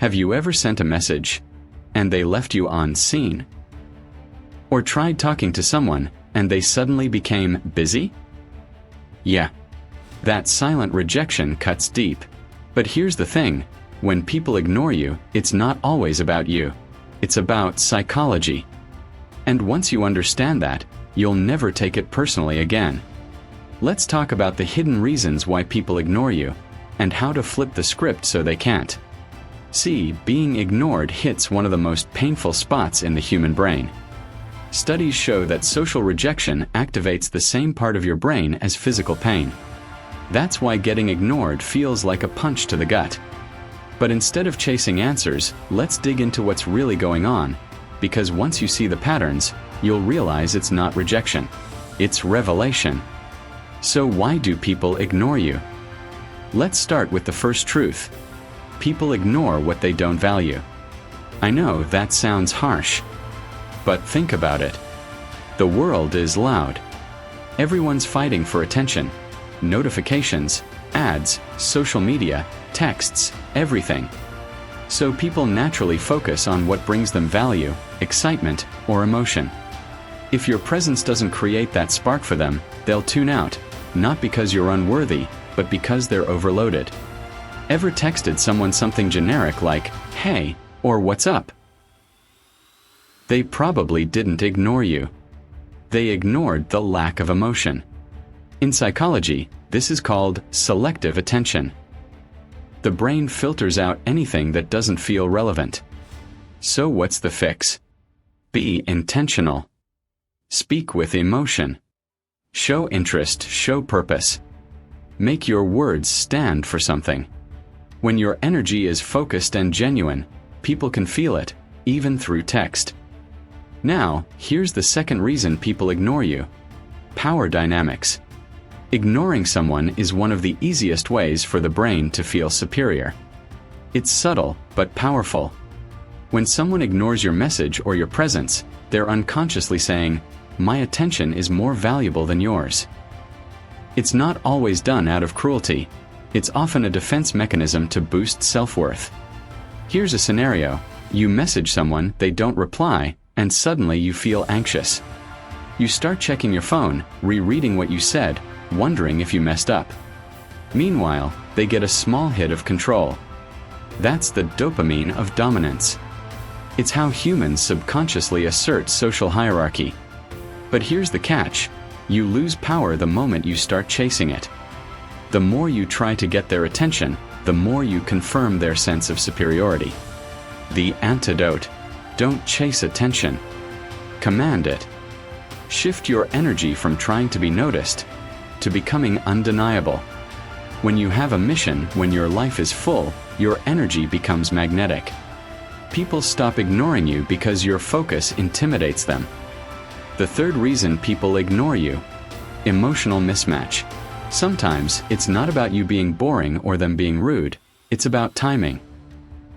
Have you ever sent a message and they left you on scene? Or tried talking to someone and they suddenly became busy? Yeah, that silent rejection cuts deep. But here's the thing, when people ignore you, it's not always about you. It's about psychology. And once you understand that, you'll never take it personally again. Let's talk about the hidden reasons why people ignore you, and how to flip the script so they can't. See, being ignored hits one of the most painful spots in the human brain. Studies show that social rejection activates the same part of your brain as physical pain. That's why getting ignored feels like a punch to the gut. But instead of chasing answers, let's dig into what's really going on, because once you see the patterns, you'll realize it's not rejection. It's revelation. So why do people ignore you? Let's start with the first truth. People ignore what they don't value. I know that sounds harsh, but think about it. The world is loud. Everyone's fighting for attention. Notifications, ads, social media, texts, everything. So people naturally focus on what brings them value, excitement, or emotion. If your presence doesn't create that spark for them, they'll tune out, not because you're unworthy, but because they're overloaded. Ever texted someone something generic like, "Hey," or "What's up?" They probably didn't ignore you. They ignored the lack of emotion. In psychology, this is called selective attention. The brain filters out anything that doesn't feel relevant. So what's the fix? Be intentional. Speak with emotion. Show interest, show purpose. Make your words stand for something. When your energy is focused and genuine, people can feel it, even through text. Now, here's the second reason people ignore you. Power dynamics. Ignoring someone is one of the easiest ways for the brain to feel superior. It's subtle, but powerful. When someone ignores your message or your presence, they're unconsciously saying, "My attention is more valuable than yours." It's not always done out of cruelty. It's often a defense mechanism to boost self-worth. Here's a scenario. You message someone, they don't reply, and suddenly you feel anxious. You start checking your phone, rereading what you said, wondering if you messed up. Meanwhile, they get a small hit of control. That's the dopamine of dominance. It's how humans subconsciously assert social hierarchy. But here's the catch. You lose power the moment you start chasing it. The more you try to get their attention, the more you confirm their sense of superiority. The antidote. Don't chase attention. Command it. Shift your energy from trying to be noticed to becoming undeniable. When you have a mission, when your life is full, your energy becomes magnetic. People stop ignoring you because your focus intimidates them. The third reason people ignore you. Emotional mismatch. Sometimes it's not about you being boring or them being rude, it's about timing.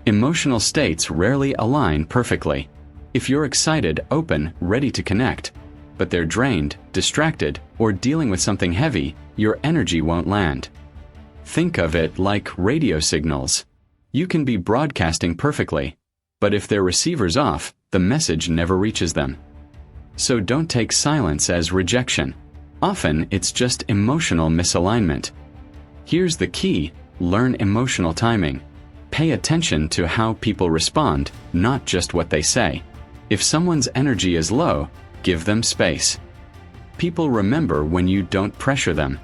Emotional states rarely align perfectly. If you're excited, open, ready to connect, but they're drained, distracted, or dealing with something heavy, your energy won't land. Think of it like radio signals. You can be broadcasting perfectly, but if their receiver's off, the message never reaches them. So don't take silence as rejection. Often it's just emotional misalignment. Here's the key: learn emotional timing. Pay attention to how people respond, not just what they say. If someone's energy is low, give them space. People remember when you don't pressure them.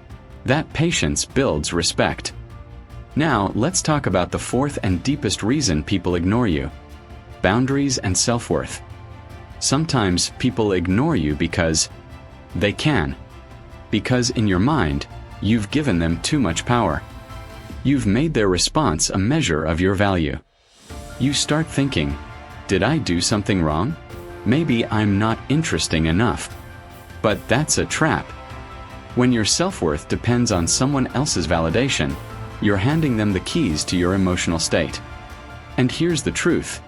That patience builds respect. Now, let's talk about the fourth and deepest reason people ignore you. Boundaries and self-worth. Sometimes people ignore you because they can. Because in your mind, you've given them too much power. You've made their response a measure of your value. You start thinking, did I do something wrong? Maybe I'm not interesting enough. But that's a trap. When your self-worth depends on someone else's validation, you're handing them the keys to your emotional state. And here's the truth.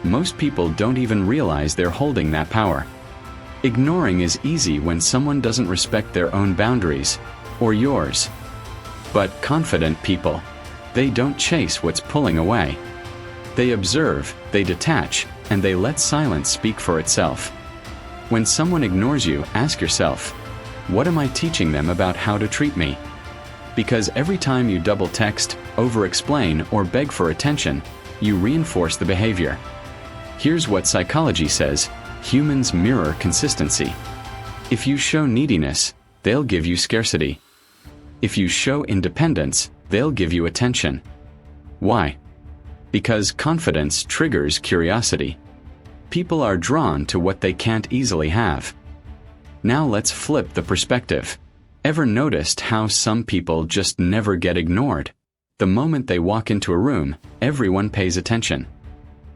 Most people don't even realize they're holding that power. Ignoring is easy when someone doesn't respect their own boundaries, or yours. But confident people, they don't chase what's pulling away. They observe, they detach, and they let silence speak for itself. When someone ignores you, ask yourself, what am I teaching them about how to treat me? Because every time you double text, over-explain, or beg for attention, you reinforce the behavior. Here's what psychology says: humans mirror consistency. If you show neediness, they'll give you scarcity. If you show independence, they'll give you attention. Why? Because confidence triggers curiosity. People are drawn to what they can't easily have. Now let's flip the perspective. Ever noticed how some people just never get ignored? The moment they walk into a room, everyone pays attention.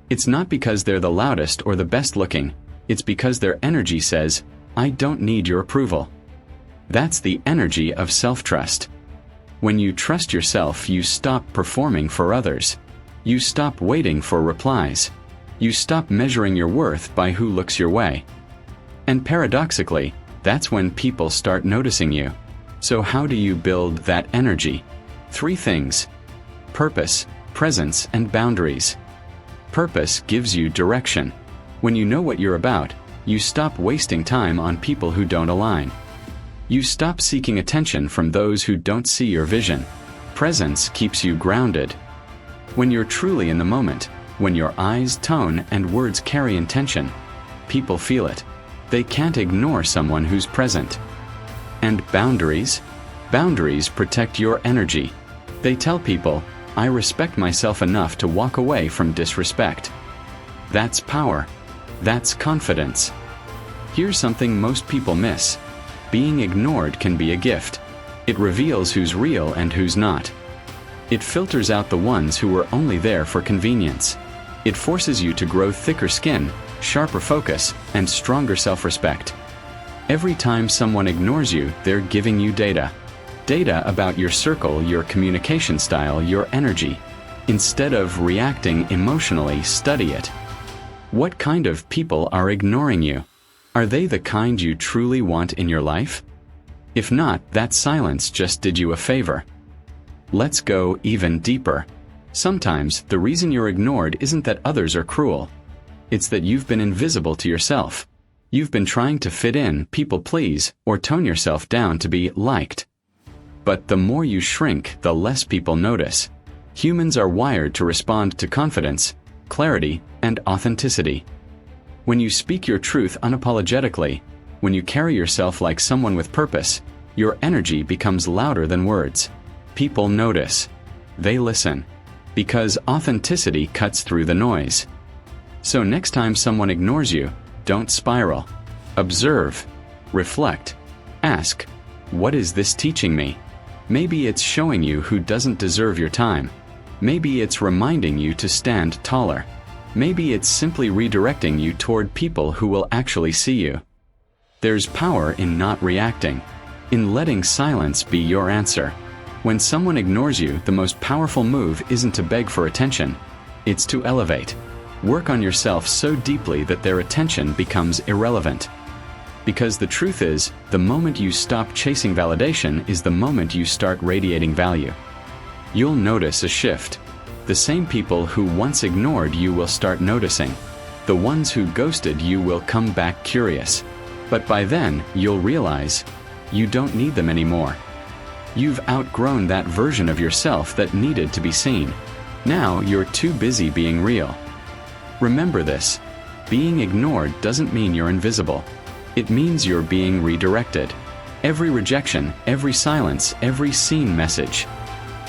It's not because they're the loudest or the best looking, it's because their energy says, I don't need your approval. That's the energy of self-trust. When you trust yourself, you stop performing for others. You stop waiting for replies. You stop measuring your worth by who looks your way. And paradoxically, that's when people start noticing you. So how do you build that energy? 3 things: purpose, presence, and boundaries. Purpose gives you direction. When you know what you're about, you stop wasting time on people who don't align. You stop seeking attention from those who don't see your vision. Presence keeps you grounded. When you're truly in the moment, when your eyes, tone, and words carry intention, people feel it. They can't ignore someone who's present. And boundaries? Boundaries protect your energy. They tell people, I respect myself enough to walk away from disrespect. That's power. That's confidence. Here's something most people miss. Being ignored can be a gift. It reveals who's real and who's not. It filters out the ones who were only there for convenience. It forces you to grow thicker skin, sharper focus, and stronger self-respect. Every time someone ignores you, they're giving you data. Data about your circle, your communication style, your energy. Instead of reacting emotionally, study it. What kind of people are ignoring you? Are they the kind you truly want in your life? If not, that silence just did you a favor. Let's go even deeper. Sometimes the reason you're ignored isn't that others are cruel. It's that you've been invisible to yourself. You've been trying to fit in, people please, or tone yourself down to be liked. But the more you shrink, the less people notice. Humans are wired to respond to confidence, clarity, and authenticity. When you speak your truth unapologetically, when you carry yourself like someone with purpose, your energy becomes louder than words. People notice. They listen. Because authenticity cuts through the noise. So next time someone ignores you, don't spiral. Observe. Reflect. Ask, what is this teaching me? Maybe it's showing you who doesn't deserve your time. Maybe it's reminding you to stand taller. Maybe it's simply redirecting you toward people who will actually see you. There's power in not reacting, in letting silence be your answer. When someone ignores you, the most powerful move isn't to beg for attention, it's to elevate. Work on yourself so deeply that their attention becomes irrelevant. Because the truth is, the moment you stop chasing validation is the moment you start radiating value. You'll notice a shift. The same people who once ignored you will start noticing. The ones who ghosted you will come back curious. But by then, you'll realize you don't need them anymore. You've outgrown that version of yourself that needed to be seen. Now you're too busy being real. Remember this. Being ignored doesn't mean you're invisible. It means you're being redirected. Every rejection, every silence, every seen message.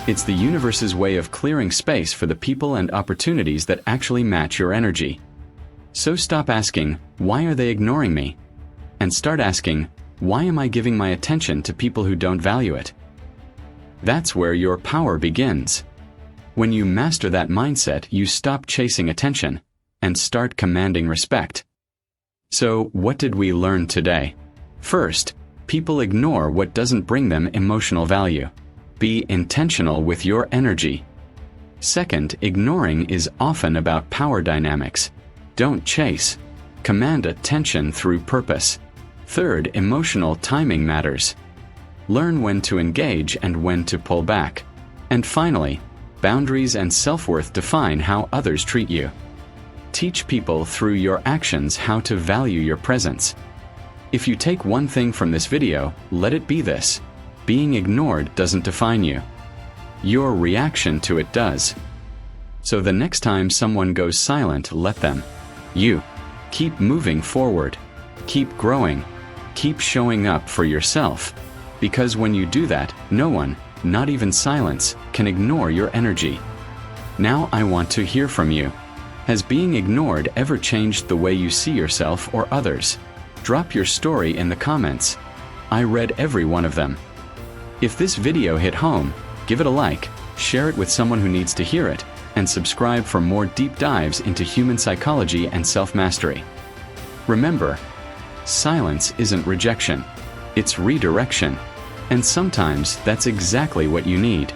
It's the universe's way of clearing space for the people and opportunities that actually match your energy. So stop asking, why are they ignoring me? And start asking, why am I giving my attention to people who don't value it? That's where your power begins. When you master that mindset, you stop chasing attention and start commanding respect. So, what did we learn today? First, people ignore what doesn't bring them emotional value. Be intentional with your energy. Second, ignoring is often about power dynamics. Don't chase. Command attention through purpose. Third, emotional timing matters. Learn when to engage and when to pull back. And finally, Boundaries and self-worth define how others treat you. Teach people through your actions how to value your presence. If you take one thing from this video, let it be this: being ignored doesn't define you. Your reaction to it does. So the next time someone goes silent, let them. You. Keep moving forward. Keep growing. Keep showing up for yourself. Because when you do that, no one, not even silence, can ignore your energy. Now I want to hear from you. Has being ignored ever changed the way you see yourself or others? Drop your story in the comments. I read every one of them. If this video hit home, give it a like, share it with someone who needs to hear it, and subscribe for more deep dives into human psychology and self-mastery. Remember, silence isn't rejection, it's redirection. And sometimes that's exactly what you need.